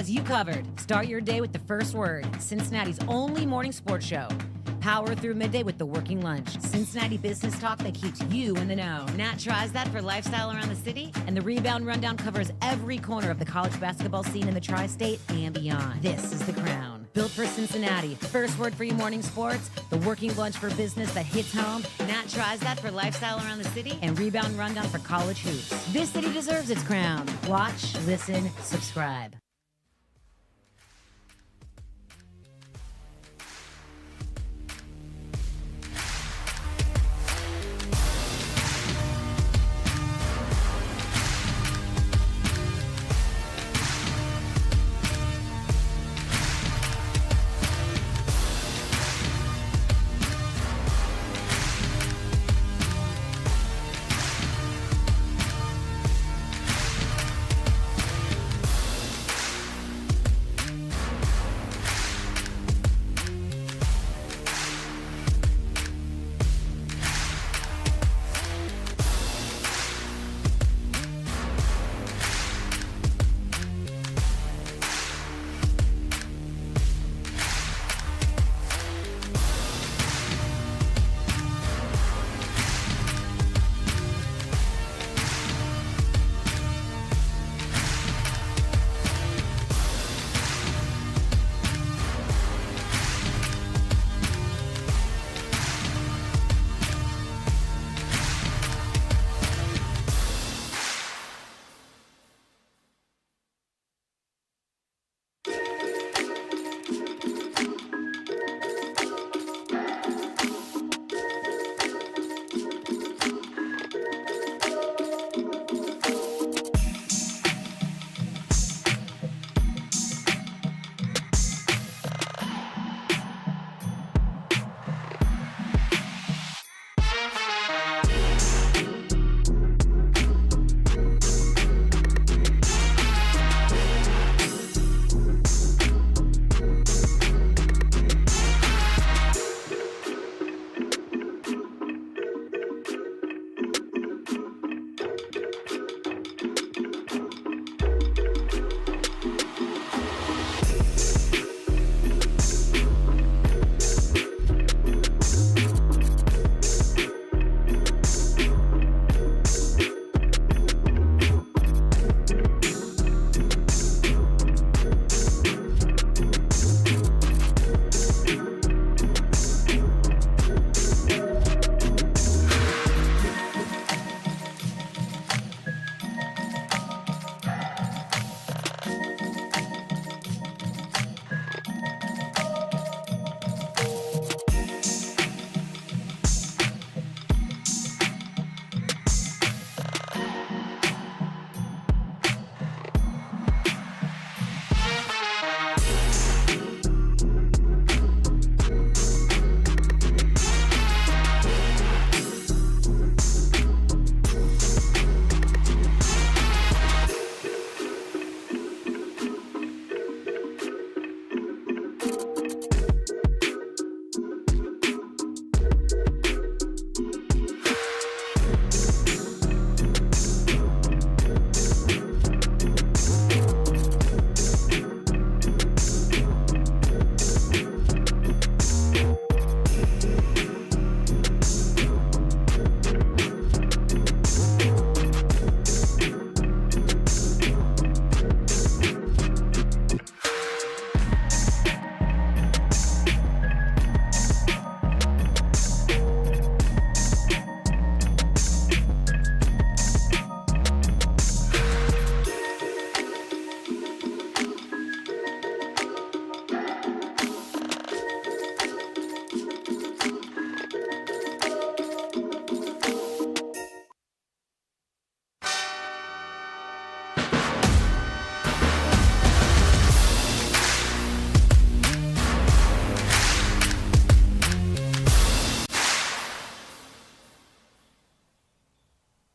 has you covered. Start your day with the first word. Cincinnati's only morning sports show. Power through midday with the working lunch. Cincinnati business talk that keeps you in the know. Nat tries that for lifestyle around the city, and the Rebound Rundown covers every corner of the college basketball scene in the tri-state and beyond. This is The Crown. Built for Cincinnati. First word for your morning sports. The working lunch for business that hits home. Nat tries that for lifestyle around the city, and Rebound Rundown for college hoops. This city deserves its crown. Watch, listen, subscribe.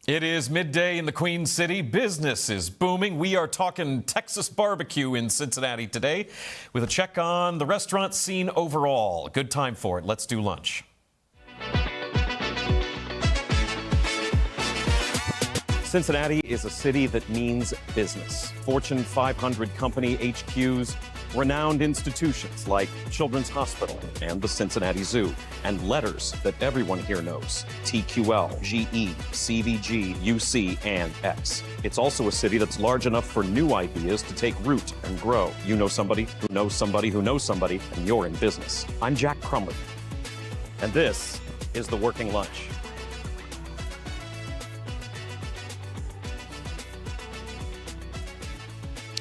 It is midday in the Queen City. Business is booming. We are talking Texas barbecue in Cincinnati today with a check on the restaurant scene overall. Good time for it. Let's do lunch. Cincinnati is a city that means business. Fortune 500 company HQs, renowned institutions like Children's Hospital and the Cincinnati Zoo, and letters that everyone here knows: TQL, GE, CVG, UC, and X. It's also a city that's large enough for new ideas to take root and grow. You know somebody who knows somebody who knows somebody, and you're in business. I'm Jack Crumley, and this is The Working Lunch.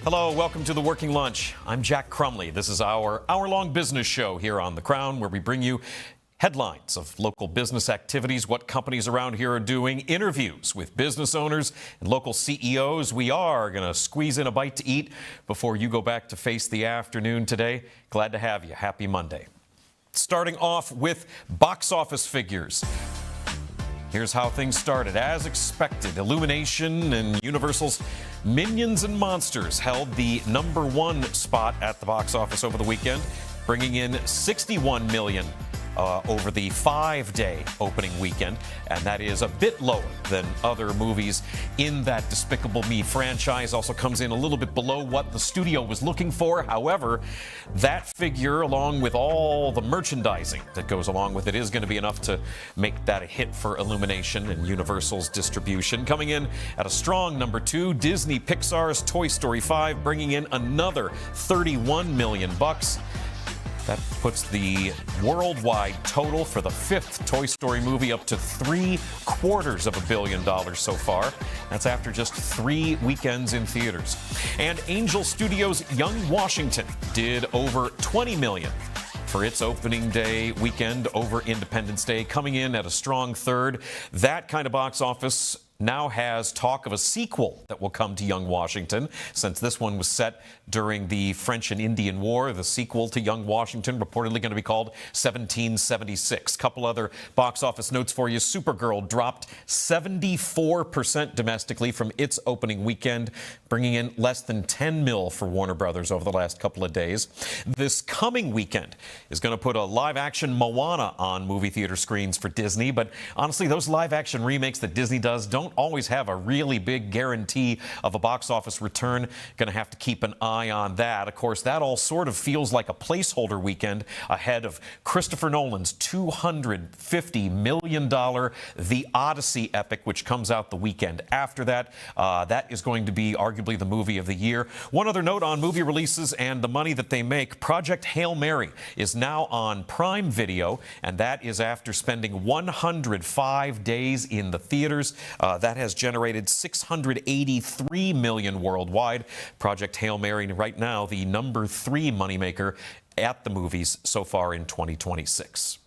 Hello, welcome to The Working Lunch. I'm Jack Crumley. This is our hour-long business show here on The Crown, where we bring you headlines of local business activities, what companies around here are doing, interviews with business owners and local CEOs. We are going to squeeze in a bite to eat before you go back to face the afternoon today. Glad to have you. Happy Monday. Starting off with box office figures. Here's how things started. As expected, Illumination and Universal's Minions and Monsters held the #1 spot at the box office over the weekend, bringing in $61 million over the 5-day opening weekend, and that is a bit lower than other movies in that Despicable Me franchise. Also comes in a little bit below what the studio was looking for. However, that figure, along with all the merchandising that goes along with it, is going to be enough to make that a hit for Illumination and Universal's distribution. Coming in at a strong #2, Disney Pixar's Toy Story 5, bringing in another $31 million. That puts the worldwide total for the 5th Toy Story movie up to $750 million so far. That's after just 3 weekends in theaters. And Angel Studios' Young Washington did over $20 million for its opening day weekend over Independence Day, coming in at a strong 3rd. That kind of box office now has talk of a sequel that will come to Young Washington, since this one was set during the French and Indian War. The sequel to Young Washington reportedly going to be called 1776. Couple other box office notes for you. Supergirl dropped 74% domestically from its opening weekend, bringing in less than $10 million for Warner Brothers over the last couple of days. This coming weekend is going to put a live-action Moana on movie theater screens for Disney, but honestly, those live-action remakes that Disney does don't always have a really big guarantee of a box office return. Going to have to keep an eye on that. Of course, that all sort of feels like a placeholder weekend ahead of Christopher Nolan's $250 million The Odyssey epic, which comes out the weekend after that. That is going to be arguably the movie of the year. One other note on movie releases and the money that they make. Project Hail Mary is now on Prime Video, and that is after spending 105 days in the theaters. That has generated $683 million worldwide. Project Hail Mary right now the #3 moneymaker at the movies so far in 2026.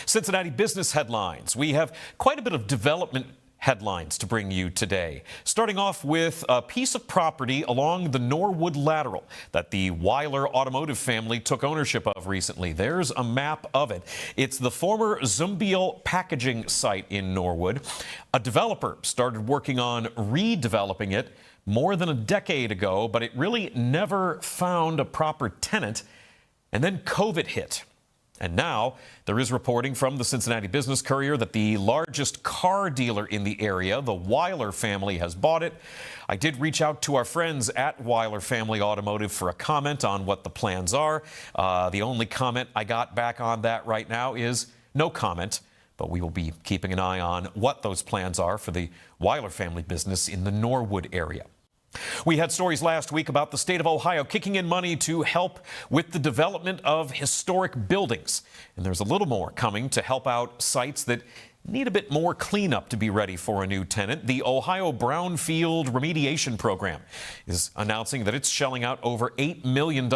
Cincinnati business headlines. We have quite a bit of development headlines to bring you today. Starting off with a piece of property along the Norwood Lateral that the Weiler Automotive family took ownership of recently. There's a map of it. It's the former Zumbiel packaging site in Norwood. A developer started working on redeveloping it more than a decade ago, but it really never found a proper tenant. And then COVID hit. And now there is reporting from the Cincinnati Business Courier that the largest car dealer in the area, the Weiler family, has bought it. I did reach out to our friends at Weiler Family Automotive for a comment on what the plans are. The only comment I got back on that right now is no comment, but we will be keeping an eye on what those plans are for the Weiler family business in the Norwood area. We had stories last week about the state of Ohio kicking in money to help with the development of historic buildings. And there's a little more coming to help out sites that need a bit more cleanup to be ready for a new tenant. The Ohio Brownfield Remediation Program is announcing that it's shelling out over $8 million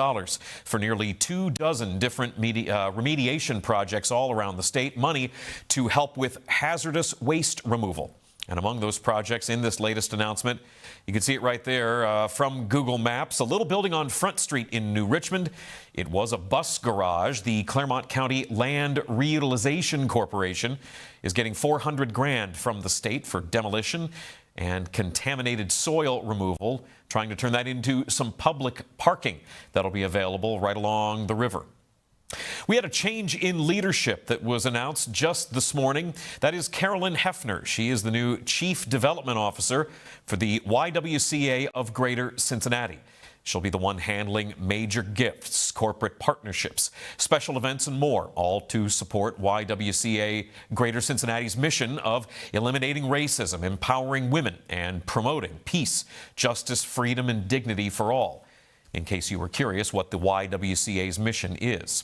for nearly 24 different remediation projects all around the state. Money to help with hazardous waste removal. And among those projects in this latest announcement, you can see it right there from Google Maps, a little building on Front Street in New Richmond. It was a bus garage. The Claremont County Land Reutilization Corporation is getting $400,000 from the state for demolition and contaminated soil removal, trying to turn that into some public parking that'll be available right along the river. We had a change in leadership that was announced just this morning. That is Carolyn Hefner. She is the new Chief Development Officer for the YWCA of Greater Cincinnati. She'll be the one handling major gifts, corporate partnerships, special events, and more, all to support YWCA Greater Cincinnati's mission of eliminating racism, empowering women, and promoting peace, justice, freedom, and dignity for all. In case you were curious what the YWCA's mission is.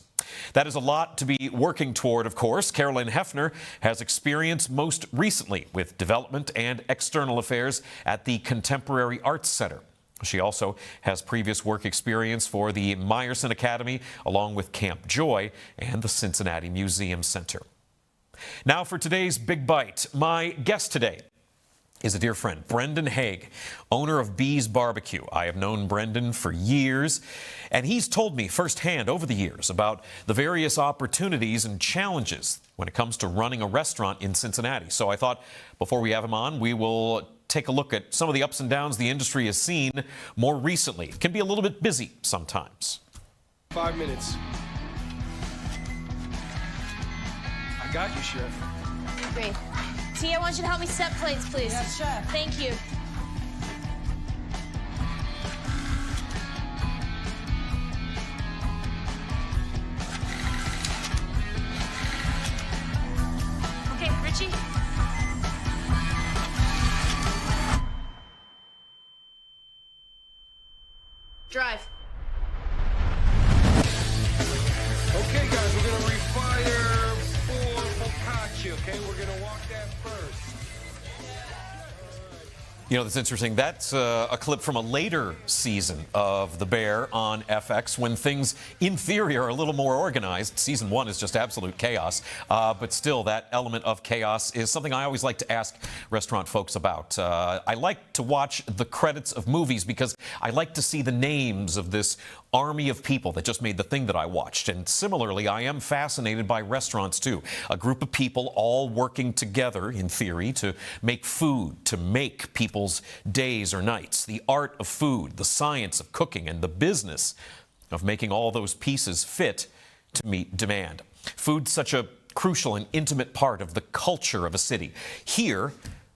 That is a lot to be working toward, of course. Carolyn Hefner has experience most recently with development and external affairs at the Contemporary Arts Center. She also has previous work experience for the Meyerson Academy, along with Camp Joy and the Cincinnati Museum Center. Now for today's Big Bite. My guest today is a dear friend, Brendan Haig, owner of Bee's Barbecue. I have known Brendan for years, and he's told me firsthand over the years about the various opportunities and challenges when it comes to running a restaurant in Cincinnati. So I thought before we have him on, we will take a look at some of the ups and downs the industry has seen more recently. It can be a little bit busy sometimes. 5 minutes. I got you, Chef. Great. T, I want you to help me set plates, please. Yes, Chef. Thank you. Okay, Richie. Drive. Okay, guys, we're gonna refire for focaccia, okay? We're gonna walk that first. You know, that's interesting. That's a clip from a later season of The Bear on FX when things, in theory, are a little more organized. Season 1 is just absolute chaos. But still, that element of chaos is something I always like to ask restaurant folks about. I like to watch the credits of movies because I like to see the names of this army of people that just made the thing that I watched. And similarly, I am fascinated by restaurants, too. A group of people all working together, in theory, to make food, to make people's days or nights. The art of food, the science of cooking, and the business of making all those pieces fit to meet demand. Food's such a crucial and intimate part of the culture of a city. Here,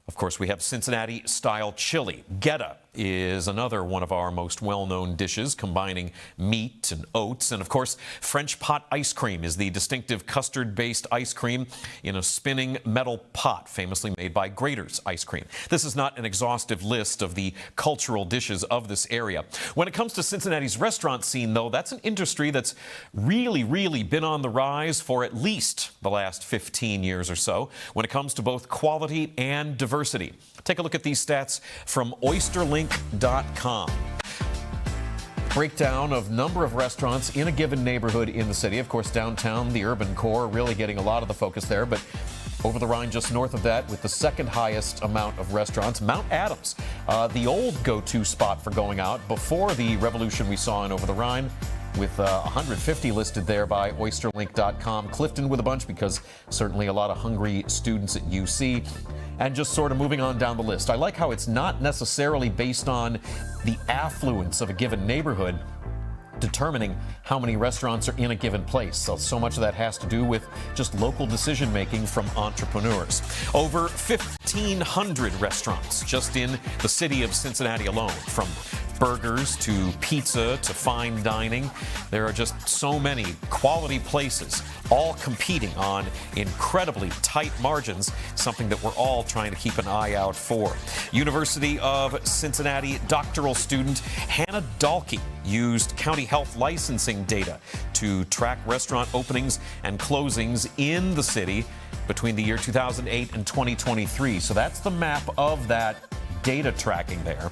of course, we have Cincinnati-style chili. Geta is another one of our most well-known dishes, combining meat and oats. And, of course, French pot ice cream is the distinctive custard-based ice cream in a spinning metal pot, famously made by Grater's Ice Cream. This is not an exhaustive list of the cultural dishes of this area. When it comes to Cincinnati's restaurant scene, though, that's an industry that's really been on the rise for at least the last 15 years or so when it comes to both quality and diversity. Take a look at these stats from oysterlink.com. Breakdown of number of restaurants in a given neighborhood in the city. Of course, downtown, the urban core, really getting a lot of the focus there. But over the Rhine, just north of that, with the second highest amount of restaurants, Mount Adams, the old go-to spot for going out before the revolution we saw in Over the Rhine, with 150 listed there by oysterlink.com. Clifton with a bunch because certainly a lot of hungry students at UC. And just sort of moving on down the list. I like how it's not necessarily based on the affluence of a given neighborhood determining how many restaurants are in a given place. So much of that has to do with just local decision making from entrepreneurs. Over 1,500 restaurants just in the city of Cincinnati alone, from burgers to pizza to fine dining. There are just so many quality places, all competing on incredibly tight margins, something that we're all trying to keep an eye out for. University of Cincinnati doctoral student Hannah Dahlke used county health licensing data to track restaurant openings and closings in the city between the year 2008 and 2023. So that's the map of that data tracking there.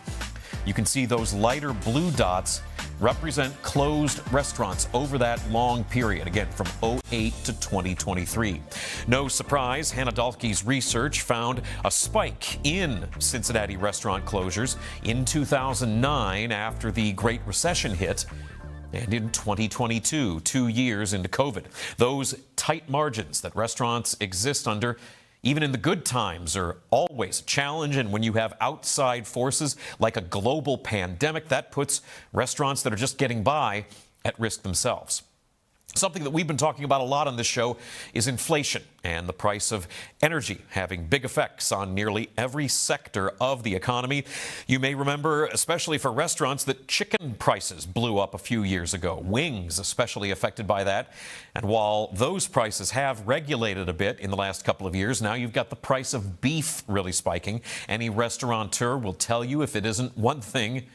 You can see those lighter blue dots represent closed restaurants over that long period, again, from 2008 to 2023. No surprise, Hannah Dahlke's research found a spike in Cincinnati restaurant closures in 2009 after the Great Recession hit, and in 2022, 2 years into COVID. Those tight margins that restaurants exist under, even in the good times, are always a challenge. And when you have outside forces like a global pandemic, that puts restaurants that are just getting by at risk themselves. Something that we've been talking about a lot on this show is inflation and the price of energy having big effects on nearly every sector of the economy. You may remember, especially for restaurants, that chicken prices blew up a few years ago. Wings especially affected by that. And while those prices have regulated a bit in the last couple of years, now you've got the price of beef really spiking. Any restaurateur will tell you if it isn't one thing,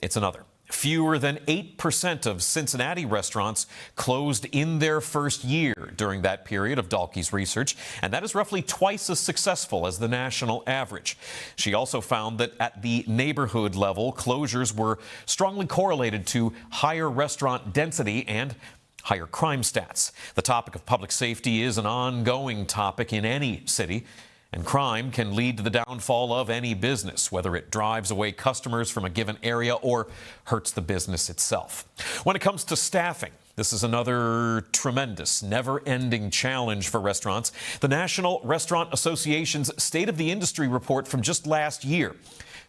it's another. Fewer than 8% of Cincinnati restaurants closed in their first year during that period of Dahlke's research, and that is roughly twice as successful as the national average. She also found that at the neighborhood level, closures were strongly correlated to higher restaurant density and higher crime stats. The topic of public safety is an ongoing topic in any city. And crime can lead to the downfall of any business, whether it drives away customers from a given area or hurts the business itself. When it comes to staffing, this is another tremendous, never-ending challenge for restaurants. The National Restaurant Association's State of the Industry report from just last year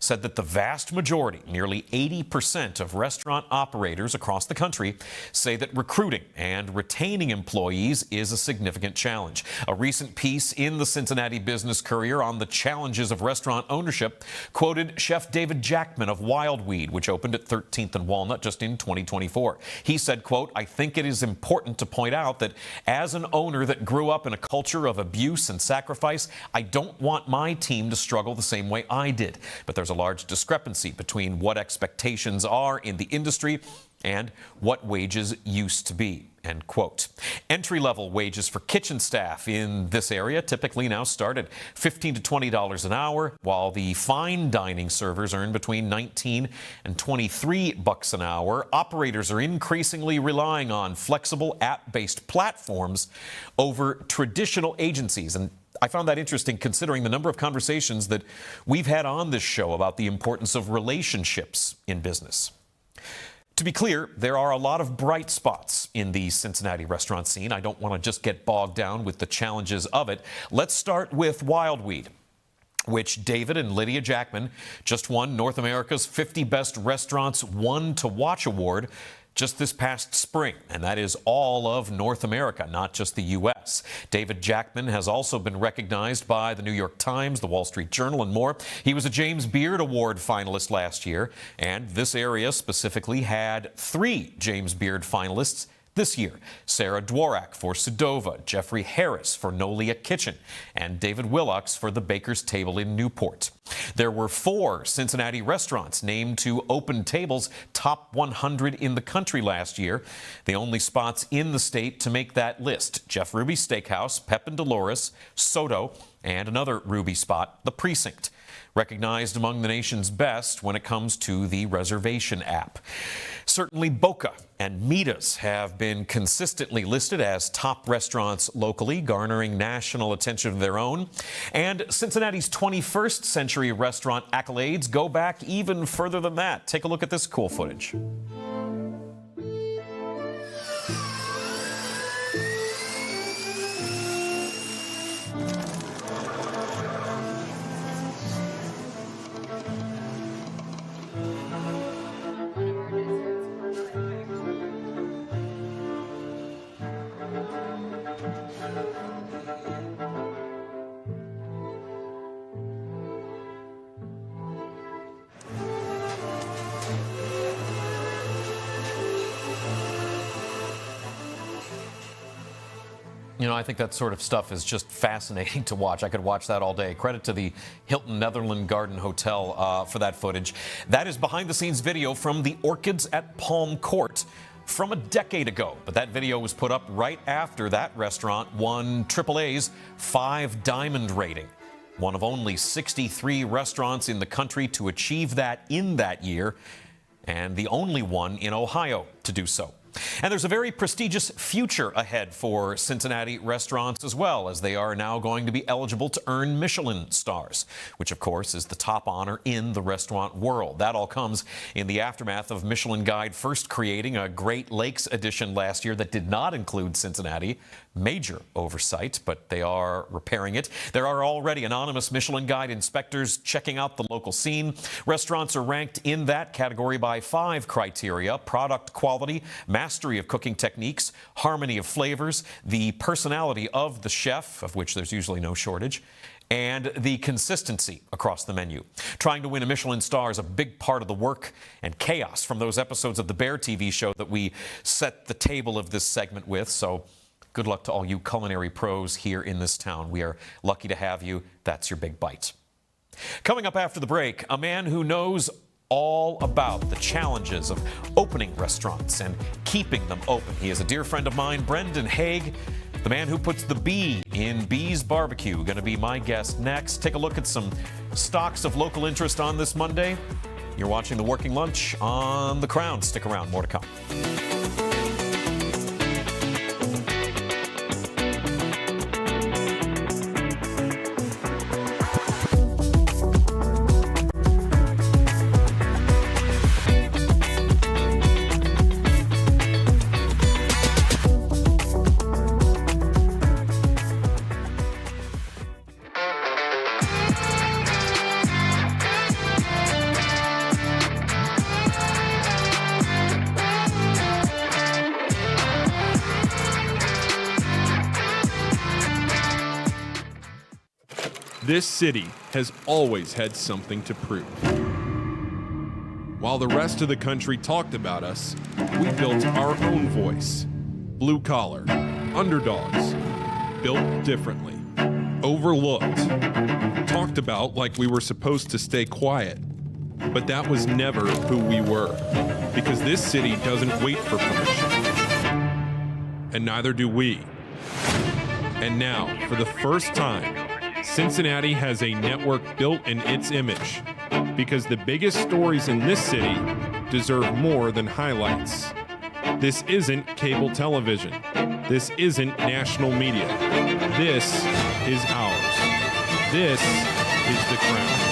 said that the vast majority, nearly 80% of restaurant operators across the country, say that recruiting and retaining employees is a significant challenge. A recent piece in the Cincinnati Business Courier on the challenges of restaurant ownership quoted Chef David Jackman of Wildweed, which opened at 13th and Walnut just in 2024. He said, quote, "I think it is important to point out that as an owner that grew up in a culture of abuse and sacrifice, I don't want my team to struggle the same way I did. But there's a large discrepancy between what expectations are in the industry and what wages used to be," end quote. Entry-level wages for kitchen staff in this area typically now start at $15 to $20 an hour, while the fine dining servers earn between $19 and $23 an hour. Operators are increasingly relying on flexible app-based platforms over traditional agencies, and I found that interesting considering the number of conversations that we've had on this show about the importance of relationships in business. To be clear, there are a lot of bright spots in the Cincinnati restaurant scene. I don't want to just get bogged down with the challenges of it. Let's start with Wildweed, which David and Lydia Jackman just won North America's 50 Best Restaurants One to Watch Award just this past spring, and that is all of North America, not just the U.S. David Jackman has also been recognized by the New York Times, the Wall Street Journal, and more. He was a James Beard Award finalist last year, and this area specifically had 3 James Beard finalists this year: Sarah Dworak for Sedova, Jeffrey Harris for Nolia Kitchen, and David Willocks for the Baker's Table in Newport. There were 4 Cincinnati restaurants named to Open Table's top 100 in the country last year, the only spots in the state to make that list: Jeff Ruby Steakhouse, Pep and Dolores, Soto, and another Ruby spot, The Precinct. Recognized among the nation's best when it comes to the reservation app. Certainly Boca and Mita's have been consistently listed as top restaurants locally, garnering national attention of their own. And Cincinnati's 21st century restaurant accolades go back even further than that. Take a look at this cool footage. You know, I think that sort of stuff is just fascinating to watch. I could watch that all day. Credit to the Hilton Netherland Garden Hotel for that footage. That is behind-the-scenes video from the Orchids at Palm Court from a decade ago. But that video was put up right after that restaurant won AAA's 5 Diamond rating. One of only 63 restaurants in the country to achieve that in that year, and the only one in Ohio to do so. And there's a very prestigious future ahead for Cincinnati restaurants as well, as they are now going to be eligible to earn Michelin stars, which of course is the top honor in the restaurant world. That all comes in the aftermath of Michelin Guide first creating a Great Lakes edition last year that did not include Cincinnati. Major oversight, but they are repairing it. There are already anonymous Michelin Guide inspectors checking out the local scene. Restaurants are ranked in that category by 5 criteria: product quality, mastery of cooking techniques, harmony of flavors, the personality of the chef, of which there's usually no shortage, and the consistency across the menu. Trying to win a Michelin star is a big part of the work and chaos from those episodes of the Bear TV show that we set the table of this segment with. So good luck to all you culinary pros here in this town. We are lucky to have you. That's your Big Bite. Coming up after the break, a man who knows all about the challenges of opening restaurants and keeping them open. He is a dear friend of mine, Brendan Haig, the man who puts the B in B's Barbecue. Going to be my guest next. Take a look at some stocks of local interest on this Monday. You're watching The Working Lunch on The Crown. Stick around, more to come. This city has always had something to prove. While the rest of the country talked about us, we built our own voice. Blue collar, underdogs, built differently, overlooked, talked about like we were supposed to stay quiet. But that was never who we were, because this city doesn't wait for permission. And neither do we. And now, for the first time, Cincinnati has a network built in its image, because the biggest stories in this city deserve more than highlights. This isn't cable television. This isn't national media. This is ours. This is The Crown.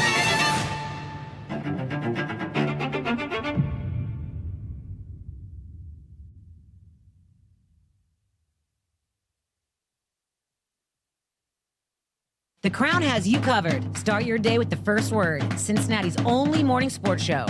The Crown has you covered. Start your day with the first word. Cincinnati's only morning sports show.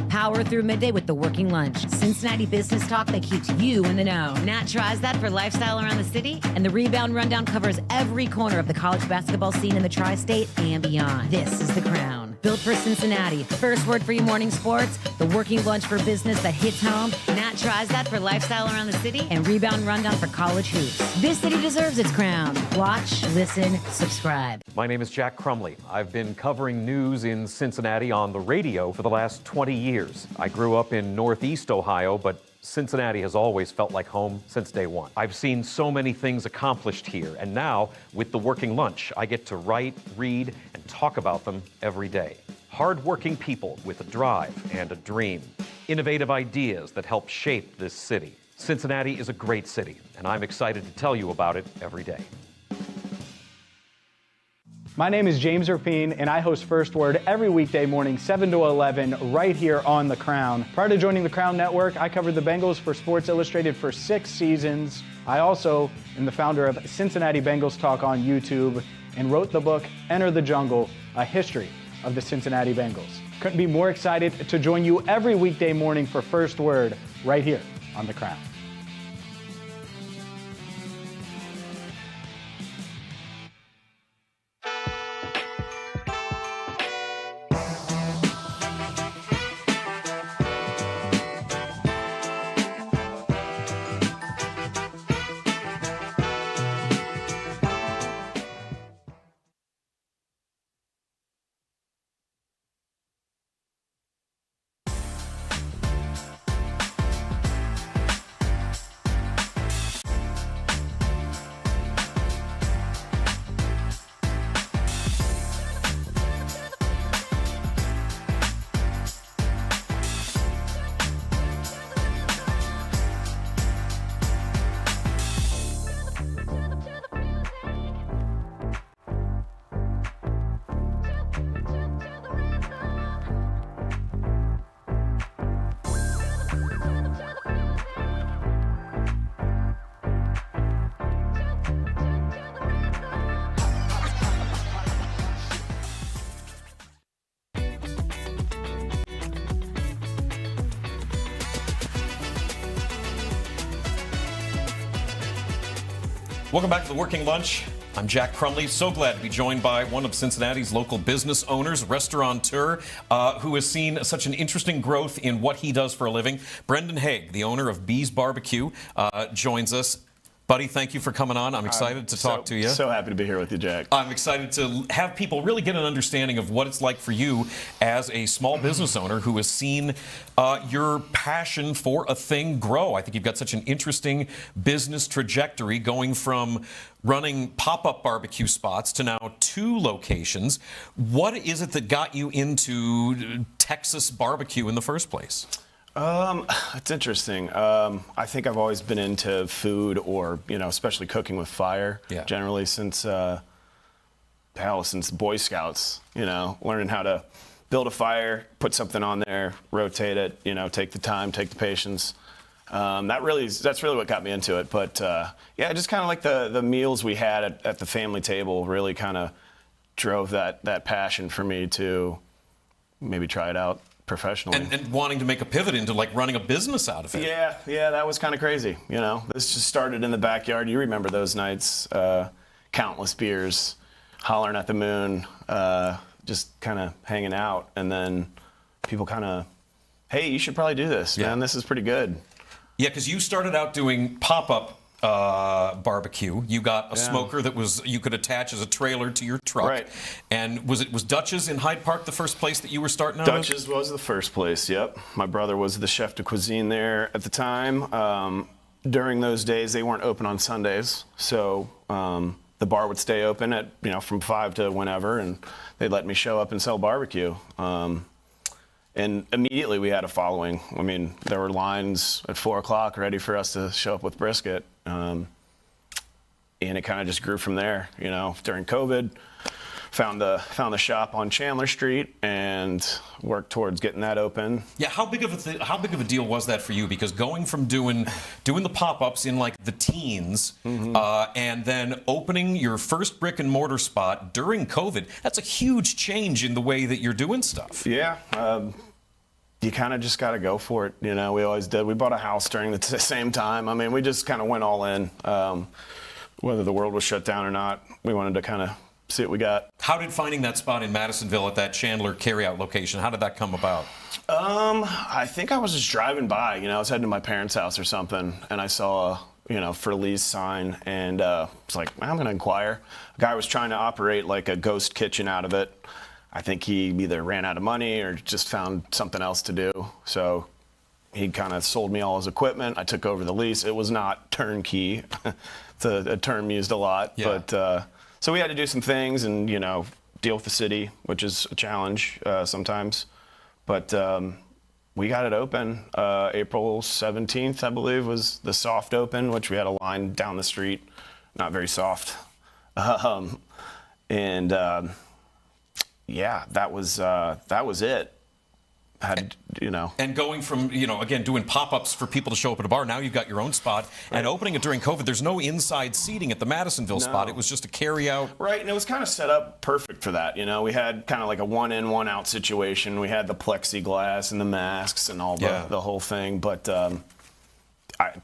Power through midday with the working lunch. Cincinnati business talk that keeps you in the know. Nat tries that for lifestyle around the city, and the Rebound Rundown covers every corner of the college basketball scene in the tri-state and beyond. This is The Crown. Built for Cincinnati. First word for your morning sports. The working lunch for business that hits home. Nat tries that for lifestyle around the city, and Rebound Rundown for college hoops. This city deserves its crown. Watch, listen, subscribe. My name is Jack Crumley. I've been covering news in Cincinnati on the radio for the last 20 years. I grew up in Northeast Ohio, but Cincinnati has always felt like home since day one. I've seen so many things accomplished here, and now, with The Working Lunch, I get to write, read, and talk about them every day. Hard-working people with a drive and a dream. Innovative ideas that help shape this city. Cincinnati is a great city, and I'm excited to tell you about it every day. My name is James Rapine, and I host First Word every weekday morning, 7 to 11, right here on The Crown. Prior to joining the Crown Network, I covered the Bengals for Sports Illustrated for 6 seasons. I also am the founder of Cincinnati Bengals Talk on YouTube and wrote the book, Enter the Jungle, A History of the Cincinnati Bengals. Couldn't be more excited to join you every weekday morning for First Word right here on The Crown. Welcome back to the Working Lunch. I'm Jack Crumley. So glad to be joined by one of Cincinnati's local business owners, restaurateur, who has seen such an interesting growth in what he does for a living. Brendan Haig, the owner of Bee's Barbecue, joins us. Buddy, thank you for coming on. I'm excited to talk to you. So happy to be here with you, Jack. I'm excited to have people really get an understanding of what it's like for you as a small business owner who has seen your passion for a thing grow. I think you've got such an interesting business trajectory going from running pop-up barbecue spots to now 2 locations. What is it that got you into Texas barbecue in the first place? It's interesting. I think I've always been into food or, especially cooking with fire. Yeah. Generally since Boy Scouts, learning how to build a fire, put something on there, rotate it, take the time, take the patience. That's really what got me into it. But, just kind of like the meals we had at the family table really kind of drove that passion for me to maybe try it out professionally. And wanting to make a pivot into like running a business out of it. Yeah, that was kind of crazy. This just started in the backyard. You remember those nights, countless beers, hollering at the moon, just kind of hanging out. And then people kind of, hey, you should probably do this, man. This is pretty good. Yeah, because you started out doing pop-up barbecue. You got a smoker that you could attach as a trailer to your truck. Right. And was Dutch's in Hyde Park the first place that you were starting out? Dutch's was the first place, yep. My brother was the chef de cuisine there at the time. During those days, they weren't open on Sundays, so the bar would stay open at from 5 to whenever, and they'd let me show up and sell barbecue. And immediately we had a following. I mean, there were lines at 4 o'clock ready for us to show up with brisket. And it kind of just grew from there. During COVID, found the shop on Chandler Street and worked towards getting that open. Yeah, how big of a deal was that for you? Because going from doing the pop-ups in like the teens, and then opening your first brick and mortar spot during COVID, that's a huge change in the way that you're doing stuff. Yeah. You kind of just got to go for it. We always did. We bought a house during the same time. I mean, we just kind of went all in. Whether the world was shut down or not, we wanted to kind of see what we got. How did finding that spot in Madisonville at that Chandler carryout location, how did that come about? I think I was just driving by. I was heading to my parents' house or something, and I saw a for lease sign, and was like, I'm going to inquire. A guy was trying to operate like a ghost kitchen out of it. I think he either ran out of money or just found something else to do. So he kind of sold me all his equipment. I took over the lease. It was not turnkey. It's a term used a lot. Yeah. But so we had to do some things and, deal with the city, which is a challenge sometimes. But we got it open. April 17th, I believe, was the soft open, which we had a line down the street. Not very soft. Yeah, that was it. And going from, again, doing pop-ups for people to show up at a bar, now you've got your own spot. Right. And opening it during COVID, there's no inside seating at the Madisonville spot. It was just a carry-out. Right, and it was kind of set up perfect for that. We had kind of like a one-in, one-out situation. We had the plexiglass and the masks and all the whole thing. But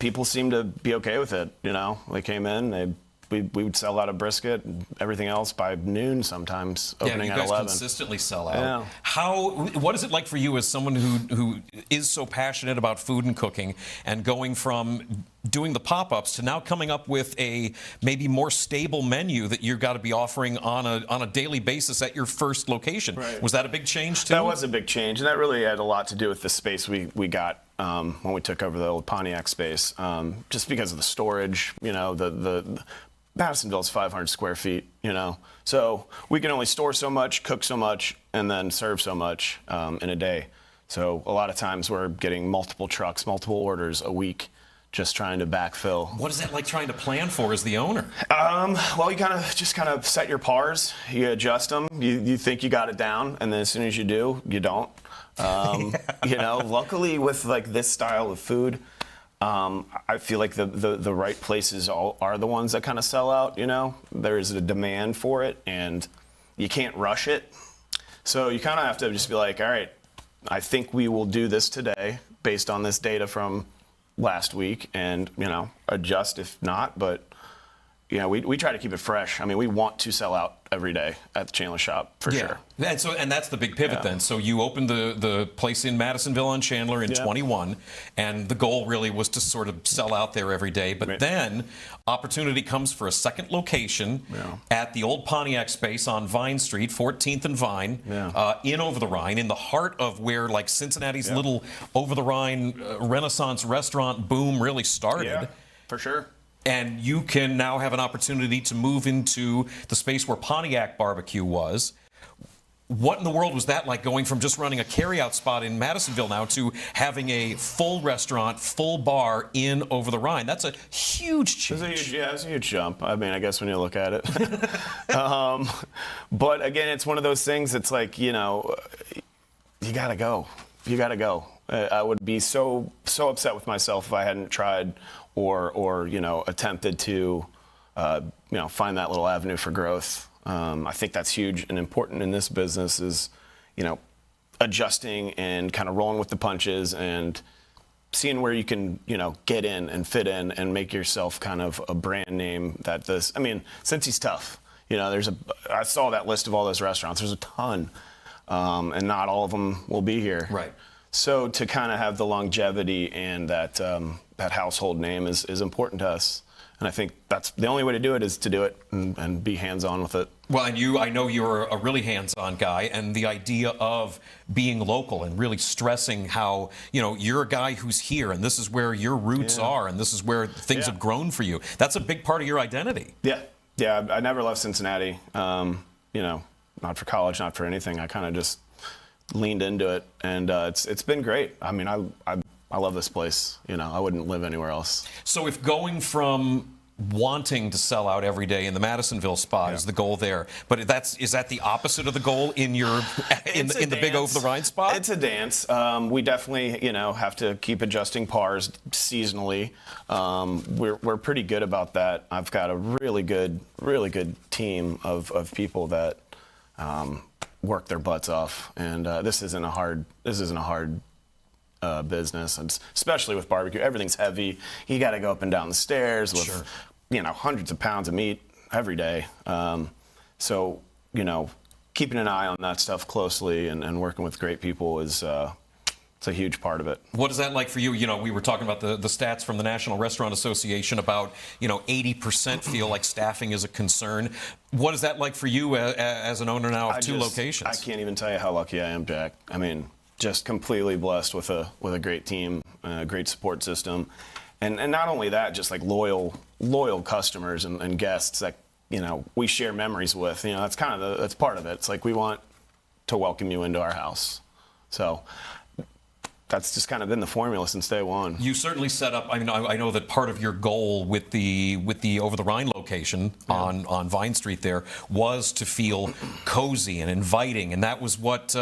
people seemed to be okay with it, They came in, we would sell out a brisket and everything else by noon sometimes, opening at 11. You guys consistently sell out. Yeah. What is it like for you as someone who is so passionate about food and cooking and going from doing the pop-ups to now coming up with a maybe more stable menu that you've got to be offering on a daily basis at your first location? Right. Was that a big change too? That was a big change, and that really had a lot to do with the space we got when we took over the old Pontiac space, just because of the storage, the Madisonville's 500 square feet, so we can only store so much, cook so much, and then serve so much in a day. So a lot of times we're getting multiple trucks, multiple orders a week, just trying to backfill. What is that like trying to plan for as the owner? Well, you kind of set your pars, you adjust them, you think you got it down, and then as soon as you do, you don't. Luckily with like this style of food, I feel like the right places are the ones that kind of sell out, There's a demand for it, and you can't rush it. So you kind of have to just be like, all right, I think we will do this today based on this data from last week and, adjust if not. But we try to keep it fresh. I mean, we want to sell out every day at the Chandler shop for sure. And that's the big pivot then. So you opened the place in Madisonville on Chandler in 21, and the goal really was to sort of sell out there every day. But then opportunity comes for a second location at the old Pontiac space on Vine Street, 14th and Vine, in Over the Rhine, in the heart of where like Cincinnati's little Over the Rhine Renaissance restaurant boom really started. Yeah, for sure. And you can now have an opportunity to move into the space where Pontiac Barbecue was. What in the world was that like, going from just running a carryout spot in Madisonville now to having a full restaurant, full bar in Over the Rhine? That's a huge change. It's a huge jump. I mean, I guess when you look at it. But again, it's one of those things. It's like, you gotta go. You gotta go. I would be so upset with myself if I hadn't tried or attempted to find that little avenue for growth. I think that's huge and important in this business is adjusting and kind of rolling with the punches and seeing where you can get in and fit in and make yourself kind of a brand name since he's tough. I saw that list of all those restaurants. There's a ton, and not all of them will be here. Right. So to kind of have the longevity and that household name is important to us. And I think that's the only way to do it is to do it and be hands-on with it. Well, and I know you're a really hands-on guy, and the idea of being local and really stressing how, you're a guy who's here, and this is where your roots are, and this is where things have grown for you. That's a big part of your identity. Yeah. I never left Cincinnati, not for college, not for anything. I kind of just leaned into it, and it's been great. I mean, I love this place. I wouldn't live anywhere else. So if going from wanting to sell out every day in the Madisonville spot is the goal there, but is that the opposite of the goal in your in the big Over the Rhine spot? It's a dance. We definitely have to keep adjusting pars seasonally. We're pretty good about that. I've got a really good team of people that work their butts off, and this isn't a hard business, and especially with barbecue. Everything's heavy. You got to go up and down the stairs with hundreds of pounds of meat every day. So keeping an eye on that stuff closely and working with great people is it's a huge part of it. What is that like for you? We were talking about the stats from the National Restaurant Association about 80% feel like staffing is a concern. What is that like for you as an owner now of two locations? I can't even tell you how lucky I am, Jack. I mean, just completely blessed with a great team, a great support system, and not only that, just like loyal customers and guests that we share memories with. That's that's part of it. It's like we want to welcome you into our house. So that's just kind of been the formula since day one. You certainly set up. I mean, I know that part of your goal with the Over the Rhine location on Vine Street there was to feel cozy and inviting, and that was what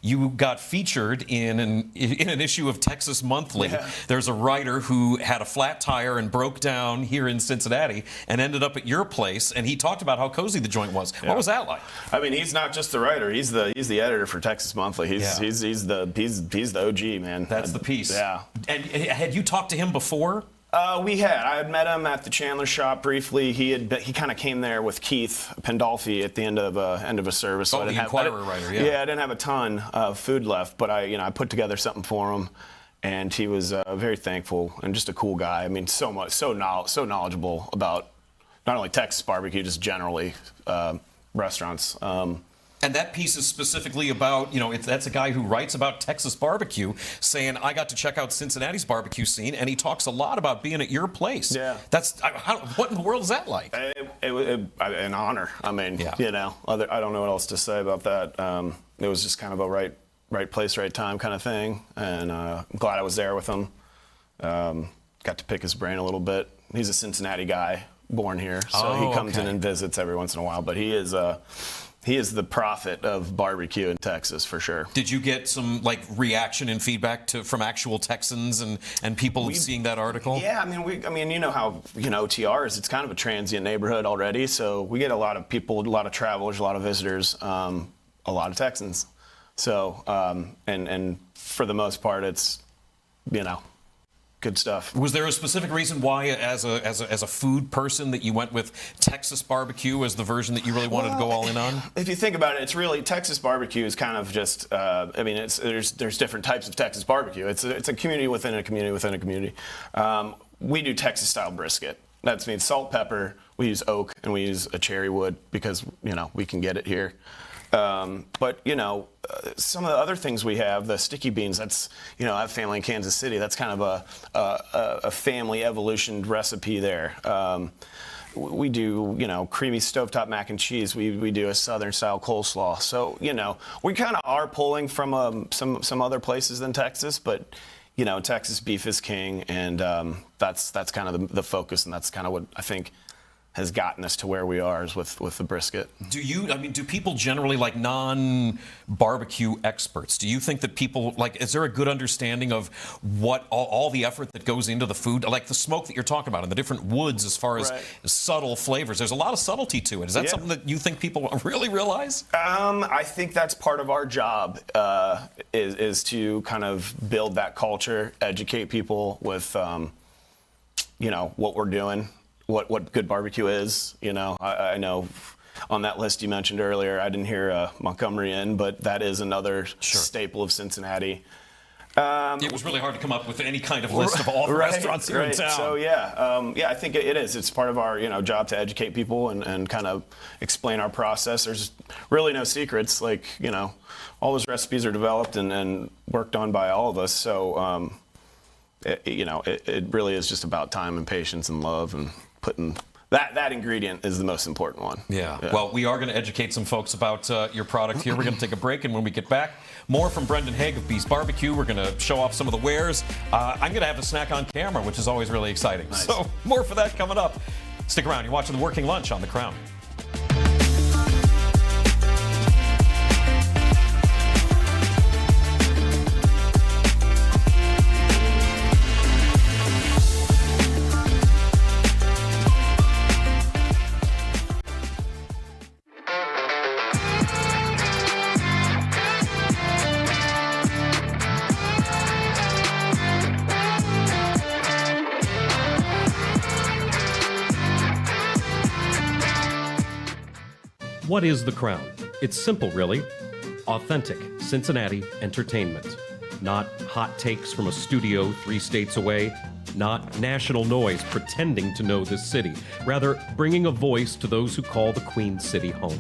you got featured in an issue of Texas Monthly. Yeah. There's a writer who had a flat tire and broke down here in Cincinnati and ended up at your place, and he talked about how cozy the joint was. Yeah. What was that like? I mean, he's not just the writer; he's the editor for Texas Monthly. He's the OG, man. That's the piece. Yeah. And had you talked to him before? We had. I had met him at the Chandler shop briefly. He kind of came there with Keith Pandolfi at the end of a service. So the Inquirer writer. Yeah. Yeah, I didn't have a ton of food left, but I put together something for him, and he was very thankful and just a cool guy. I mean, so knowledgeable about not only Texas barbecue, just generally restaurants. And that piece is specifically about, that's a guy who writes about Texas barbecue, saying, I got to check out Cincinnati's barbecue scene, and he talks a lot about being at your place. Yeah. What in the world is that like? It was an honor. I mean, I don't know what else to say about that. It was just kind of a right place, right time kind of thing, and I'm glad I was there with him. Got to pick his brain a little bit. He's a Cincinnati guy, born here, so he comes in and visits every once in a while, but he is the prophet of barbecue in Texas for sure. Did you get some reaction and feedback from actual Texans and people seeing that article? Yeah, I mean, you know how OTR is. It's kind of a transient neighborhood already, so we get a lot of people, a lot of travelers, a lot of visitors, a lot of Texans. So and for the most part, it's good stuff. Was there a specific reason why, as a food person, that you went with Texas barbecue as the version that you really wanted to go all in on? If you think about it, it's really Texas barbecue is kind of just. There's different types of Texas barbecue. It's a community within a community within a community. We do Texas style brisket. That means salt, pepper. We use oak and we use a cherry wood because we can get it here. But some of the other things we have, the sticky beans. That's I have family in Kansas City. That's kind of a family evolution recipe there. We do creamy stovetop mac and cheese. We do a southern style coleslaw. So we kind of are pulling from some other places than Texas, but Texas beef is king, and that's kind of the focus, and that's kind of what I think has gotten us to where we are is with the brisket. Do people generally, like non-barbecue experts, do you think that people, is there a good understanding of what all the effort that goes into the food, like the smoke that you're talking about and the different woods as far as subtle flavors? There's a lot of subtlety to it. Is that something that you think people really realize? I think that's part of our job, is to kind of build that culture, educate people with, what we're doing. What good barbecue is. I know on that list you mentioned earlier, I didn't hear Montgomery in, but that is another staple of Cincinnati. It was really hard to come up with any kind of list of all the restaurants here in town. So I think it is. It's part of our job to educate people and kind of explain our process. There's really no secrets. All those recipes are developed and worked on by all of us. So it really is just about time and patience and love and putting that ingredient is the most important one. Yeah. Well, we are going to educate some folks about your product here. We're going to take a break, and when we get back, more from Brendan Haig of Beast Barbecue. We're going to show off some of the wares. I'm going to have a snack on camera, which is always really exciting. Nice. So more for that coming up. Stick around. You're watching The Working Lunch on The Crown. What is The Crown? It's simple, really. Authentic Cincinnati entertainment. Not hot takes from a studio 3 states away. Not national noise pretending to know this city. Rather, bringing a voice to those who call the Queen City home.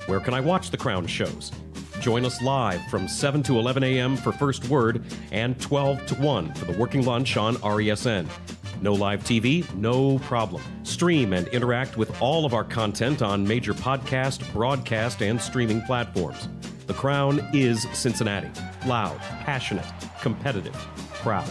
Where can I watch The Crown shows? Join us live from 7 to 11 a.m. for First Word and 12 to 1 for The Working Lunch on RESN. No live TV? No problem. Stream and interact with all of our content on major podcast, broadcast, and streaming platforms. The Crown is Cincinnati. Loud, passionate, competitive, proud.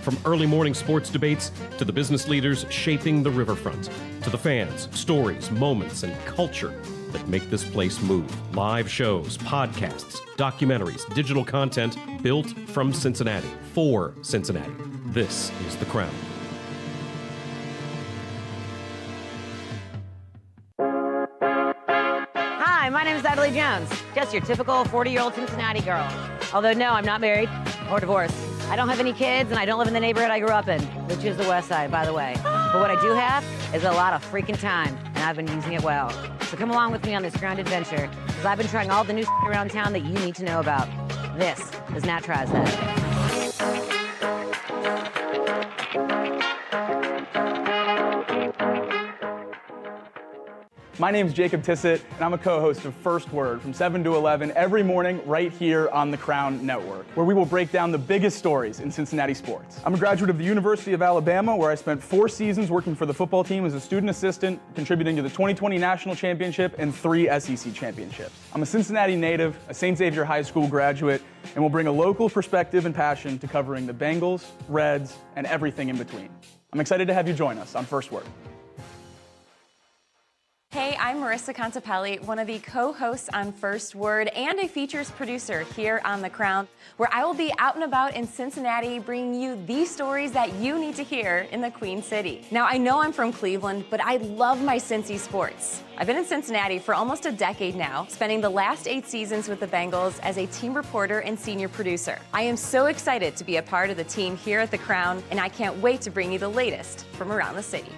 From early morning sports debates to the business leaders shaping the riverfront, to the fans, stories, moments, and culture that make this place move. Live shows, podcasts, documentaries, digital content built from Cincinnati, for Cincinnati. This is The Crown. Hi, my name is Adelaide Jones. Just your typical 40-year-old Cincinnati girl. Although, no, I'm not married or divorced. I don't have any kids, and I don't live in the neighborhood I grew up in, which is the West Side, by the way. But what I do have is a lot of freaking time, and I've been using it well. So come along with me on this grand adventure, because I've been trying all the new around town that you need to know about. This is Nat Tries That. My name's Jacob Tissett, and I'm a co-host of First Word from 7 to 11 every morning right here on the Crown Network, where we will break down the biggest stories in Cincinnati sports. I'm a graduate of the University of Alabama, where I spent 4 seasons working for the football team as a student assistant, contributing to the 2020 National Championship and 3 SEC championships. I'm a Cincinnati native, a St. Xavier High School graduate, and will bring a local perspective and passion to covering the Bengals, Reds, and everything in between. I'm excited to have you join us on First Word. Hey, Hey, I'm Marissa Contapelli, one of the co-hosts on First Word and a features producer here on The Crown, where I will be out and about in Cincinnati bringing you the stories that you need to hear in the Queen City. Now, I know I'm from Cleveland, but I love my Cincy sports. I've been in Cincinnati for almost a decade now, spending the last 8 seasons with the Bengals as a team reporter and senior producer. I am so excited to be a part of the team here at The Crown, and I can't wait to bring you the latest from around the city.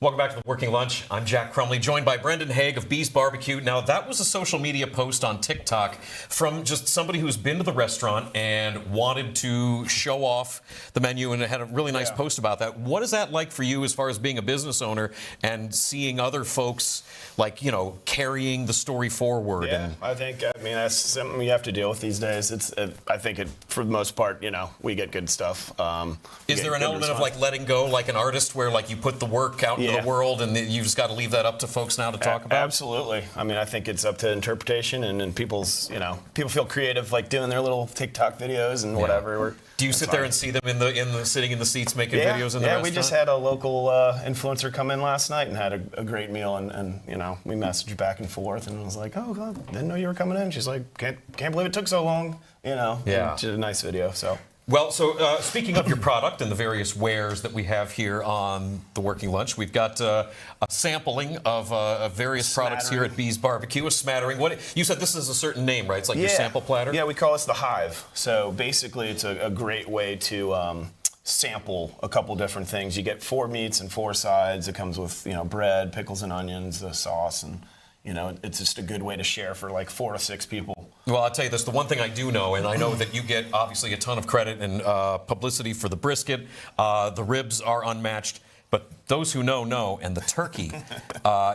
Welcome back to the Working Lunch. I'm Jack Crumley, joined by Brendan Haig of Bee's Barbecue. Now, that was a social media post on TikTok from just somebody who's been to the restaurant and wanted to show off the menu and had a really nice post about that. What is that like for you as far as being a business owner and seeing other folks, like, carrying the story forward? Yeah, I mean, that's something you have to deal with these days. I think for the most part, we get good stuff. Is there an element of letting go, like an artist, where you put the work out into the world and you just got to leave that up to folks now to talk about? Absolutely. I mean, I think it's up to interpretation and people's, people feel creative doing their little TikTok videos and whatever. Do you sit there and see them sitting in the seats making videos in the restaurant? Yeah, we just had a local influencer come in last night and had a great meal, and we messaged back and forth, and I was like, oh God, didn't know you were coming in. She's like, can't believe it took so long. Yeah. She did a nice video. So. Well, so speaking of your product and the various wares that we have here on the Working Lunch, we've got a sampling of various products here at Bee's Barbecue, a smattering. You said this is a certain name, right? It's like your sample platter? Yeah, we call this the Hive. So basically, it's a great way to sample a couple different things. You get 4 meats and 4 sides. It comes with bread, pickles and onions, the sauce, and it's just a good way to share for 4 to 6 people. Well, I'll tell you this, the one thing I do know, and I know that you get obviously a ton of credit and publicity for the brisket. The ribs are unmatched, but those who know, and the turkey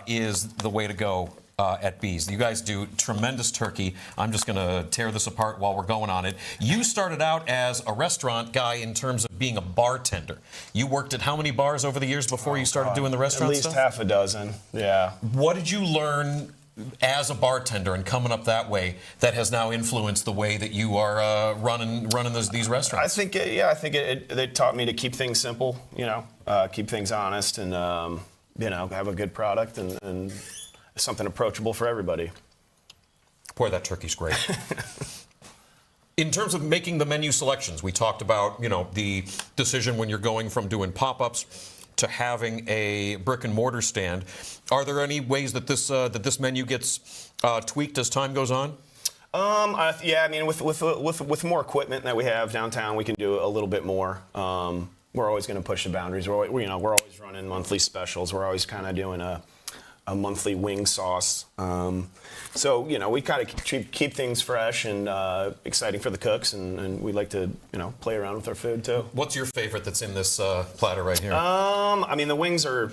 is the way to go at Bee's. You guys do tremendous turkey. I'm just going to tear this apart while we're going on it. You started out as a restaurant guy in terms of being a bartender. You worked at how many bars over the years before you started doing the restaurant stuff? At least half a dozen, yeah. What did you learn as a bartender and coming up that way that has now influenced the way that you are running these restaurants? I think it taught me to keep things simple, keep things honest, and have a good product and something approachable for everybody. Boy, that turkey's great. In terms of making the menu selections, we talked about the decision when you're going from doing pop-ups to having a brick and mortar stand. Are there any ways that this menu gets tweaked as time goes on? Yeah, I mean, with more equipment that we have downtown, we can do a little bit more. We're always going to push the boundaries. We're always running monthly specials. We're always kind of doing a monthly wing sauce. So, we kind of keep things fresh and exciting for the cooks, and we like to, play around with our food too. What's your favorite that's in this platter right here? I mean, the wings are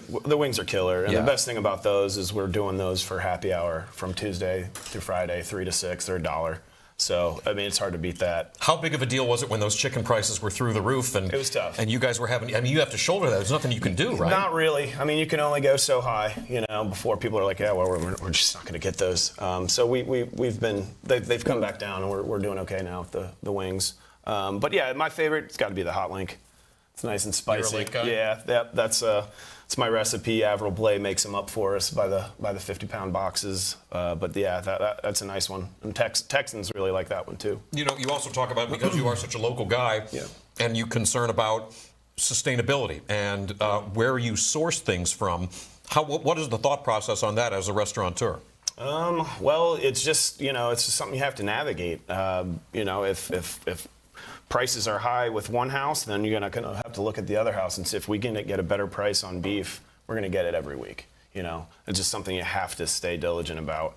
killer, and the best thing about those is we're doing those for happy hour from Tuesday through Friday, 3 to 6. They're $1. So, I mean, it's hard to beat that. How big of a deal was it when those chicken prices were through the roof? And it was tough. And you guys were having, I mean, you have to shoulder that. There's nothing you can do, right? Not really. I mean, you can only go so high, you know, before people are like, yeah, well, we're just not going to get those. So we've been, they've come back down, and we're doing okay now with the wings. But yeah, my favorite, it's got to be the hot link. It's nice and spicy. You're a link guy? Yeah, that's it's my recipe. Avril Blay makes them up for us by the 50-pound boxes. But yeah, that's a nice one. And Texans really like that one too. You know, you also talk about, because you are such a local guy, and you concern about sustainability and where you source things from. What is the thought process on that as a restaurateur? Well, it's just, you know, it's just something you have to navigate. You know, if prices are high with one house, then you're gonna have to look at the other house and see if we can get a better price on beef. We're gonna get it every week. You know, it's just something you have to stay diligent about.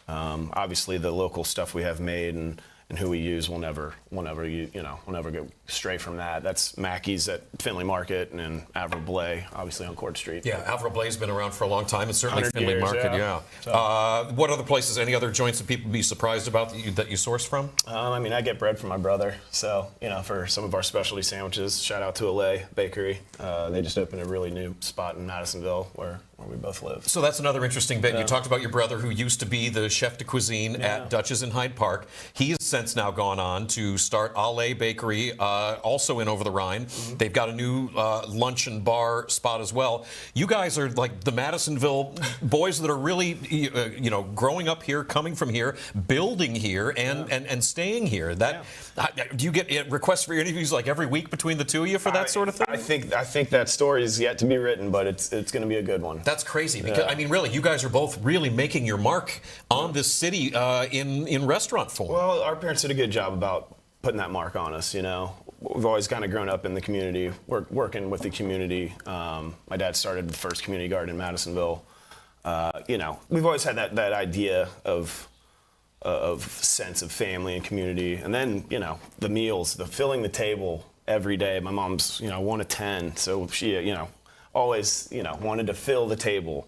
Obviously, the local stuff we have made and who we use will never go stray from that. That's Mackey's at Findlay Market and Avril Blay, obviously on Court Street. Yeah, Avril Blay's been around for a long time. It's certainly 100 Findlay years, Market. Yeah. So. What other places? Any other joints that people be surprised about that you source from? I mean, I get bread from my brother, so you know, for some of our specialty sandwiches, shout out to Alay Bakery. They just opened a really new spot in Madisonville where we both live. So that's another interesting bit. You talked about your brother, who used to be the chef de cuisine at Dutch's in Hyde Park. He has since now gone on to start Alay Bakery, also in Over the Rhine. They've got a new lunch and bar spot as well. You guys are like the Madisonville boys that are really, you know, growing up here, coming from here, building here, and staying here. That do you get requests for your interviews like every week between the two of you for that sort of thing? I think that story is yet to be written, but it's going to be a good one. That's crazy because I mean, really, you guys are both really making your mark on this city in restaurant form. Well, our parents did a good job about putting that mark on us. You know, we've always kind of grown up in the community, working with the community. My dad started the first community garden in Madisonville. You know, we've always had that idea of sense of family and community, and then you know the meals, the filling the table every day. My mom's 1 of 10, so she always wanted to fill the table.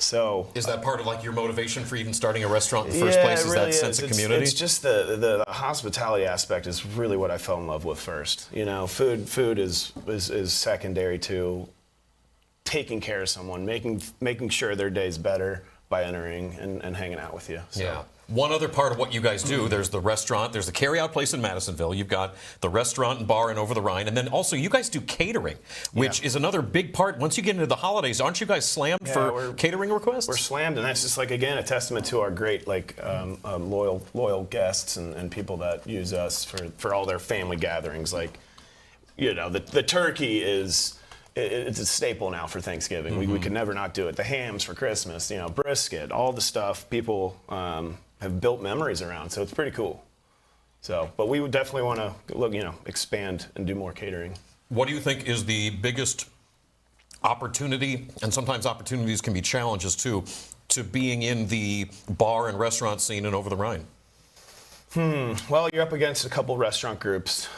So is that part of like your motivation for even starting a restaurant in the first place? Is that sense of community? It's just the hospitality aspect is really what I fell in love with first. You know, food is secondary to taking care of someone, making sure their day's better by entering and hanging out with you. So. Yeah. One other part of what you guys do, there's the restaurant, there's the carry-out place in Madisonville, you've got the restaurant and bar in Over the Rhine, and then also you guys do catering, which is another big part. Once you get into the holidays, aren't you guys slammed for catering requests? We're slammed, and that's just like, again, a testament to our great loyal guests and people that use us for all their family gatherings. Like, you know, the turkey is... It's a staple now for Thanksgiving. We could never not do it. The hams for Christmas, you know, brisket, all the stuff people have built memories around. So it's pretty cool. So, but we would definitely want to expand and do more catering. What do you think is the biggest opportunity, and sometimes opportunities can be challenges too, to being in the bar and restaurant scene in Over the Rhine? Well, you're up against a couple restaurant groups,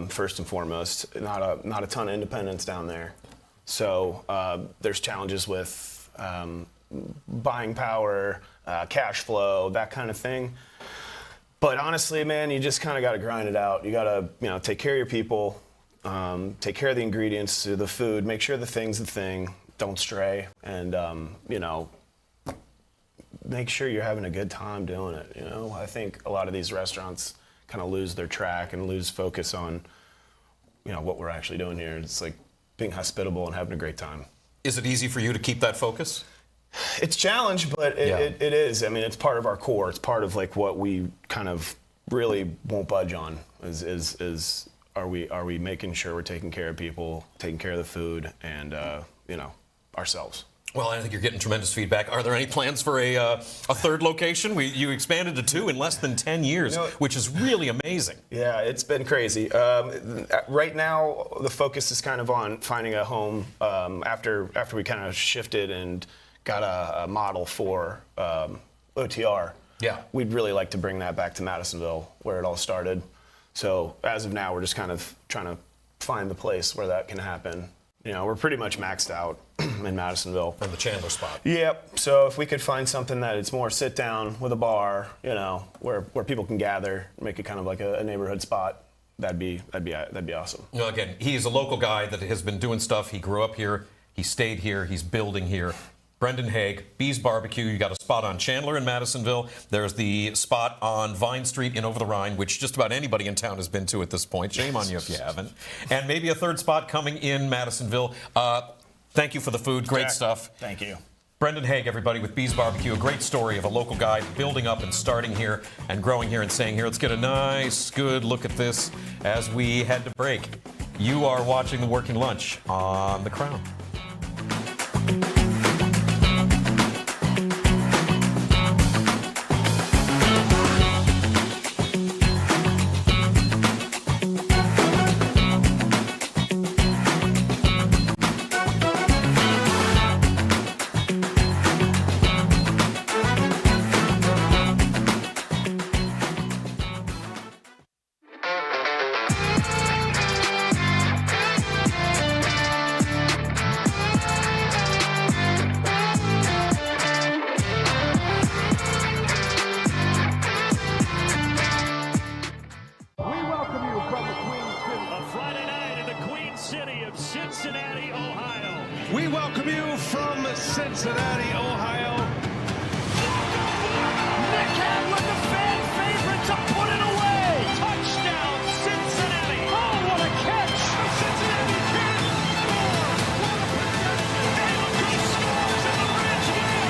first and foremost. Not a ton of independents down there. So there's challenges with buying power, cash flow, that kind of thing. But honestly, man, you just kind of got to grind it out. You got to, take care of your people, take care of the ingredients, the food, make sure the thing's the thing, don't stray, and make sure you're having a good time doing it. You know, I think a lot of these restaurants kind of lose their track and lose focus on, what we're actually doing here. It's like being hospitable and having a great time. Is it easy for you to keep that focus? It's a challenge, but it is. I mean, it's part of our core. It's part of like what we kind of really won't budge on. Are we making sure we're taking care of people, taking care of the food, and ourselves. Well, I think you're getting tremendous feedback. Are there any plans for a third location? You expanded to 2 in less than 10 years, which is really amazing. Yeah, it's been crazy. Right now, the focus is kind of on finding a home after we kind of shifted and got a model for OTR. Yeah. We'd really like to bring that back to Madisonville, where it all started. So as of now, we're just kind of trying to find the place where that can happen. we're pretty much maxed out in Madisonville. On the Chandler spot. Yep. So if we could find something that it's more sit down with a bar, where people can gather, make it kind of like a neighborhood spot, that'd be awesome. Again, he's a local guy that has been doing stuff. He grew up here. He stayed here. He's building here. Brendan Haig, Bee's Barbecue. You got a spot on Chandler in Madisonville. There's the spot on Vine Street in Over the Rhine, which just about anybody in town has been to at this point. Shame on you if you haven't. And maybe a third spot coming in Madisonville. Thank you for the food. Great stuff. Thank you. Brendan Haig, everybody, with Bee's Barbecue. A great story of a local guy building up and starting here and growing here and staying here. Let's get a nice, good look at this as we head to break. You are watching The Working Lunch on The Crown. Cincinnati, Ohio. We welcome you from Cincinnati, Ohio. Nick Head with the fan favorite to put it away. Touchdown, Cincinnati. Oh, what a catch. Cincinnati can't score. And look who scores in the bridge game.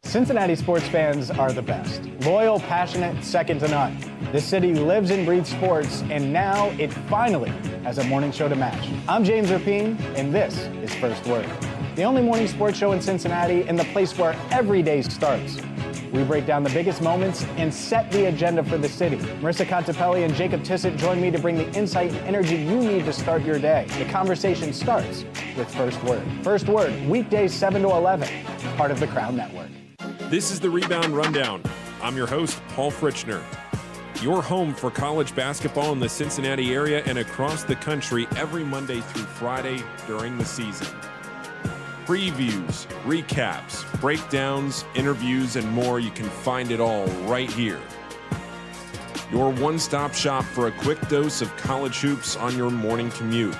Cincinnati sports fans are the best. Loyal, passionate, second to none. This city lives and breathes sports, and now it finally has a morning show to match. I'm James Rapine, and this is First Word, the only morning sports show in Cincinnati and the place where every day starts. We break down the biggest moments and set the agenda for the city. Marissa Contepelli and Jacob Tissett join me to bring the insight and energy you need to start your day. The conversation starts with First Word. First Word, weekdays 7 to 11, part of the Crown Network. This is the Rebound Rundown. I'm your host, Paul Fritchner. Your home for college basketball in the Cincinnati area and across the country every Monday through Friday during the season. Previews, recaps, breakdowns, interviews, and more. You can find it all right here. Your one-stop shop for a quick dose of college hoops on your morning commute.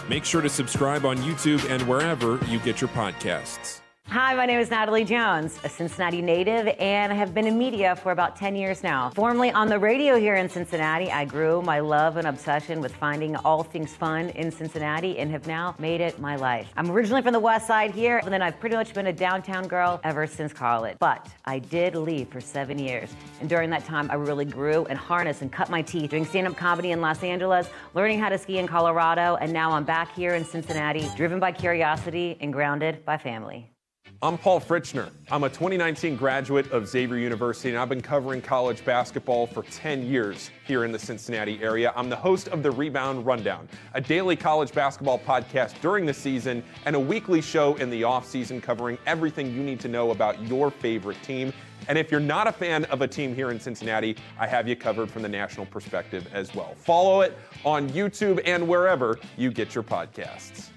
Make sure to subscribe on YouTube and wherever you get your podcasts. Hi, my name is Natalie Jones, a Cincinnati native, and I have been in media for about 10 years now. Formerly on the radio here in Cincinnati, I grew my love and obsession with finding all things fun in Cincinnati and have now made it my life. I'm originally from the West Side here, and then I've pretty much been a downtown girl ever since college. But I did leave for 7 years, and during that time, I really grew and harnessed and cut my teeth doing stand-up comedy in Los Angeles, learning how to ski in Colorado, and now I'm back here in Cincinnati, driven by curiosity and grounded by family. I'm Paul Fritchner. I'm a 2019 graduate of Xavier University, and I've been covering college basketball for 10 years here in the Cincinnati area. I'm the host of the Rebound Rundown, a daily college basketball podcast during the season and a weekly show in the off-season covering everything you need to know about your favorite team. And if you're not a fan of a team here in Cincinnati, I have you covered from the national perspective as well. Follow it on YouTube and wherever you get your podcasts.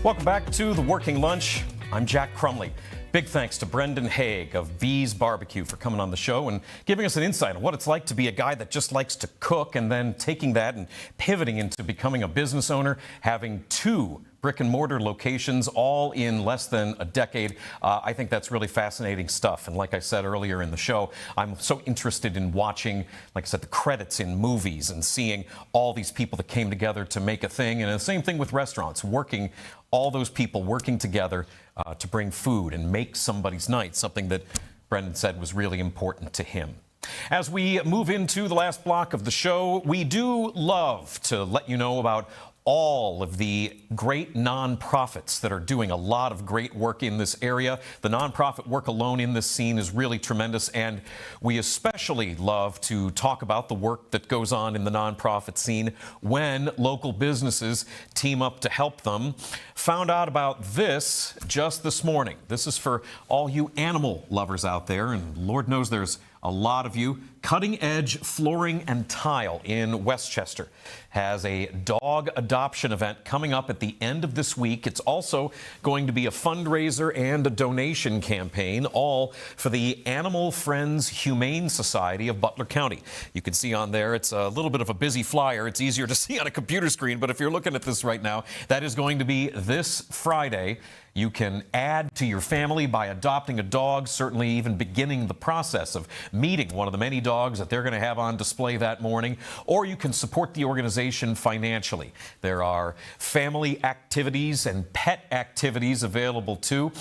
Welcome back to The Working Lunch. I'm Jack Crumley. Big thanks to Brendan Haig of Bees Barbecue for coming on the show and giving us an insight on what it's like to be a guy that just likes to cook and then taking that and pivoting into becoming a business owner, having 2 brick and mortar locations all in less than a decade. I think that's really fascinating stuff. And like I said earlier in the show, I'm so interested in watching, like I said, the credits in movies and seeing all these people that came together to make a thing. And the same thing with restaurants, all those people working together to bring food and make somebody's night, something that Brendan said was really important to him. As we move into the last block of the show, we do love to let you know about all of the great nonprofits that are doing a lot of great work in this area. The nonprofit work alone in this scene is really tremendous, and we especially love to talk about the work that goes on in the nonprofit scene when local businesses team up to help them. Found out about this just this morning. This is for all you animal lovers out there, and Lord knows there's a lot of you. Cutting Edge Flooring and Tile in Westchester has a dog adoption event coming up at the end of this week. It's also going to be a fundraiser and a donation campaign, all for the Animal Friends Humane Society of Butler County. You can see on there, it's a little bit of a busy flyer. It's easier to see on a computer screen, but if you're looking at this right now, that is going to be this Friday. You can add to your family by adopting a dog, certainly even beginning the process of meeting one of the many dogs that they're going to have on display that morning, or you can support the organization financially. There are family activities and pet activities available too.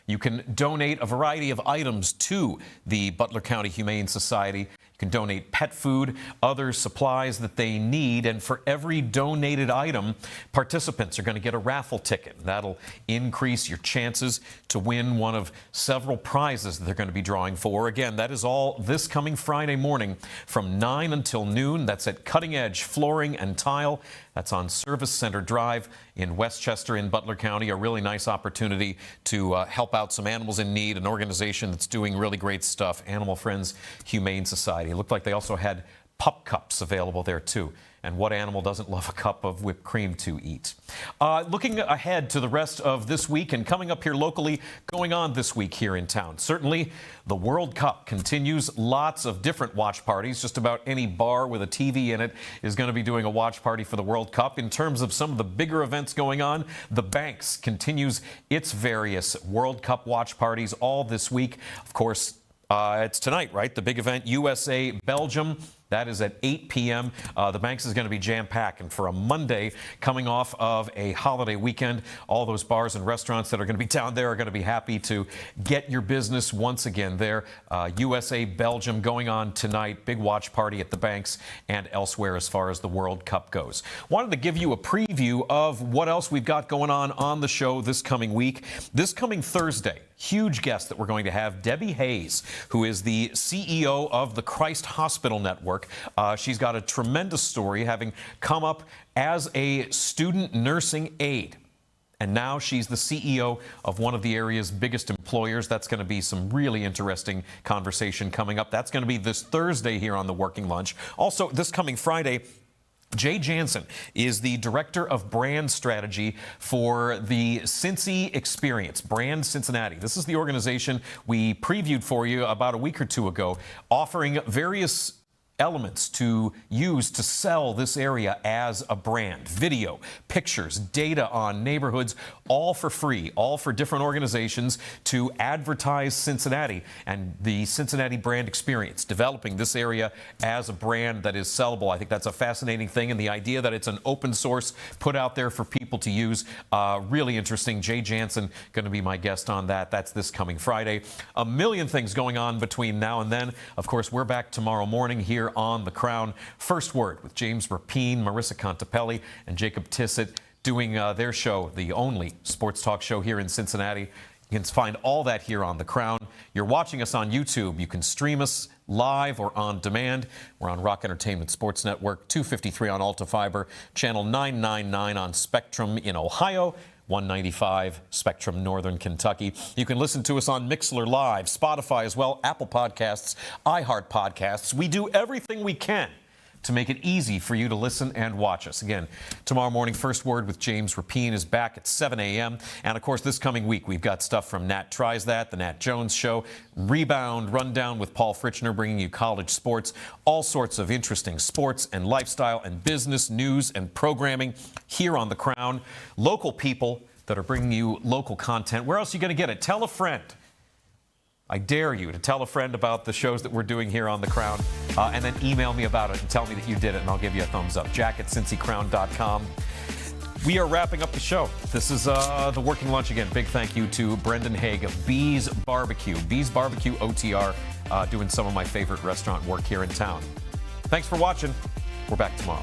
You can donate a variety of items to the Butler County Humane Society. You can donate pet food, other supplies that they need, and for every donated item, participants are going to get a raffle ticket. That'll increase your chances to win one of several prizes that they're going to be drawing for. Again, that is all this coming Friday morning from 9 until noon. That's at Cutting Edge Flooring and Tile. That's on Service Center Drive in Westchester in Butler County. A really nice opportunity to help out some animals in need, an organization that's doing really great stuff, Animal Friends Humane Society. It looked like they also had pup cups available there too. And what animal doesn't love a cup of whipped cream to eat? Looking ahead to the rest of this week and coming up here locally, going on this week here in town. Certainly, the World Cup continues. Lots of different watch parties. Just about any bar with a TV in it is going to be doing a watch party for the World Cup. In terms of some of the bigger events going on, the Banks continues its various World Cup watch parties all this week. Of course, it's tonight, right? The big event, USA, Belgium. That is at 8 p.m. The Banks is going to be jam-packed. And for a Monday, coming off of a holiday weekend, all those bars and restaurants that are going to be down there are going to be happy to get your business once again there. USA, Belgium going on tonight. Big watch party at the Banks and elsewhere as far as the World Cup goes. Wanted to give you a preview of what else we've got going on the show this coming week. This coming Thursday, huge guest that we're going to have, Debbie Hayes, who is the CEO of the Christ Hospital Network. She's got a tremendous story, having come up as a student nursing aide. And now she's the CEO of one of the area's biggest employers. That's going to be some really interesting conversation coming up. That's going to be this Thursday here on The Working Lunch. Also, this coming Friday, Jay Jansen is the Director of Brand Strategy for the Cincy Experience, Brand Cincinnati. This is the organization we previewed for you about a week or two ago, offering various elements to use to sell this area as a brand. Video, pictures, data on neighborhoods, all for free, all for different organizations to advertise Cincinnati and the Cincinnati brand experience, developing this area as a brand that is sellable. I think that's a fascinating thing, and the idea that it's an open source put out there for people to use, really interesting. Jay Jansen going to be my guest on that. That's this coming Friday. A million things going on between now and then. Of course, we're back tomorrow morning here on The Crown. First Word with James Rapine, Marissa Contepelli, and Jacob Tissett doing their show, the only sports talk show here in Cincinnati. You can find all that here on The Crown. You're watching us on YouTube. You can stream us live or on demand. We're on Rock Entertainment Sports Network, 253 on Alta Fiber, channel 999 on Spectrum in Ohio, 195 Spectrum, Northern Kentucky. You can listen to us on Mixlr Live, Spotify as well, Apple Podcasts, iHeart Podcasts. We do everything we can to make it easy for you to listen and watch us. Again, tomorrow morning, First Word with James Rapien is back at 7 a.m. And, of course, this coming week, we've got stuff from Nat Tries That, The Nat Jones Show, Rebound Rundown with Paul Fritchner, bringing you college sports, all sorts of interesting sports and lifestyle and business news and programming here on The Crown. Local people that are bringing you local content. Where else are you going to get it? Tell a friend. I dare you to tell a friend about the shows that we're doing here on The Crown, and then email me about it and tell me that you did it, and I'll give you a thumbs up. Jack@cincycrown.com. We are wrapping up the show. This is the Working Lunch again. Big thank you to Brendan Haig of Bees Barbecue. Bees Barbecue OTR, doing some of my favorite restaurant work here in town. Thanks for watching. We're back tomorrow.